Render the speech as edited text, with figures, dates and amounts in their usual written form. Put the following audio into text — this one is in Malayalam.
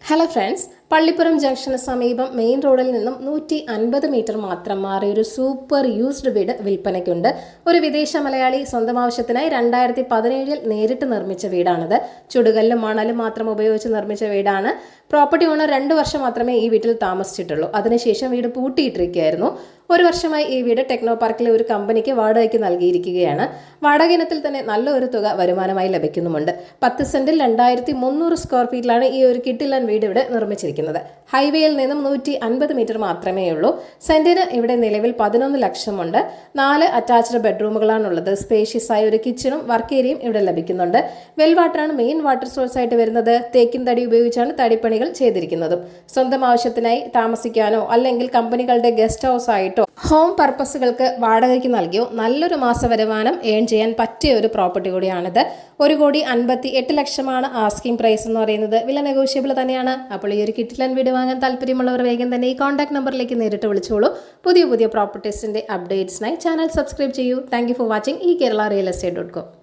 ഹലോ ഫ്രണ്ട്സ്, പള്ളിപ്പുറം ജംഗ്ഷന് സമീപം മെയിൻ റോഡിൽ നിന്നും 150 മീറ്റർ മാത്രം മാറിയ ഒരു സൂപ്പർ യൂസ്ഡ് വീട് വിൽപ്പനയ്ക്കുണ്ട്. ഒരു വിദേശ മലയാളി സ്വന്തം ആവശ്യത്തിനായി 2017 നേരിട്ട് നിർമ്മിച്ച വീടാണിത്. ചുടുകല്ലും മണലും മാത്രം ഉപയോഗിച്ച് നിർമ്മിച്ച വീടാണ്. പ്രോപ്പർട്ടി ഓണർ 2 വർഷം മാത്രമേ ഈ വീട്ടിൽ താമസിച്ചിട്ടുള്ളൂ. അതിനുശേഷം വീട് പൂട്ടിയിട്ടിരിക്കുകയായിരുന്നു. ഒരു വർഷമായി ഈ വീട് ടെക്നോ പാർക്കിലെ ഒരു കമ്പനിക്ക് വാടകയ്ക്ക് നൽകിയിരിക്കുകയാണ്. വാടക ഇനത്തിൽ തന്നെ നല്ലൊരു തുക വരുമാനമായി ലഭിക്കുന്നുമുണ്ട്. 10 സെന്റിൽ 2300 സ്ക്വയർ ഫീറ്റിലാണ് ഈ ഒരു കിട്ടിലൻ വീട് ഇവിടെ നിർമ്മിച്ചിരിക്കുന്നത്. ഹൈവേയിൽ നിന്നും 150 മീറ്റർ മാത്രമേ ഉള്ളൂ. സെന്റിന് ഇവിടെ നിലവിൽ 11 ലക്ഷമുണ്ട്. 4 അറ്റാച്ച്ഡ് ബെഡ്റൂമുകളാണുള്ളത്. സ്പേഷ്യസ് ആയ ഒരു കിച്ചണും വർക്ക് ഏരിയയും ഇവിടെ ലഭിക്കുന്നുണ്ട്. വെൽ വാട്ടറാണ് മെയിൻ വാട്ടർ സോഴ്സ് ആയിട്ട് വരുന്നത്. തേക്കിൻ തടി ഉപയോഗിച്ചാണ് തടിപ്പണികൾ ചെയ്തിരിക്കുന്നതും. സ്വന്തം ആവശ്യത്തിനായി താമസിക്കാനോ അല്ലെങ്കിൽ കമ്പനികളുടെ ഗസ്റ്റ് ഹൗസ് ആയിട്ടോ ഹോം പർപ്പസുകൾക്ക് വാടകയ്ക്ക് നൽകിയോ നല്ലൊരു മാസ വരുമാനം ഏൺ ചെയ്യാൻ പറ്റിയ ഒരു പ്രോപ്പർട്ടി കൂടിയാണിത്. 1,58,00,000 ആസ്കിംഗ് പ്രൈസ് എന്ന് പറയുന്നത്. വില നെഗോഷ്യബിൾ തന്നെയാണ്. അപ്പോൾ ഈ ഒരു കിട്ടിലൻ വീട് വാങ്ങാൻ താല്പര്യമുള്ളവർ വേഗം തന്നെ ഈ കോൺടാക്ട് നമ്പറിലേക്ക് നേരിട്ട് വിളിച്ചോളൂ. പുതിയ പ്രോപ്പർട്ടീസിന്റെ അപ്ഡേറ്റ്സിനായി ചാനൽ സബ്സ്ക്രൈബ് ചെയ്യൂ. താങ്ക് യു ഫോർ വാച്ചിങ് ഈ കേരള റിയൽ എസ്റ്റേറ്റ്.com.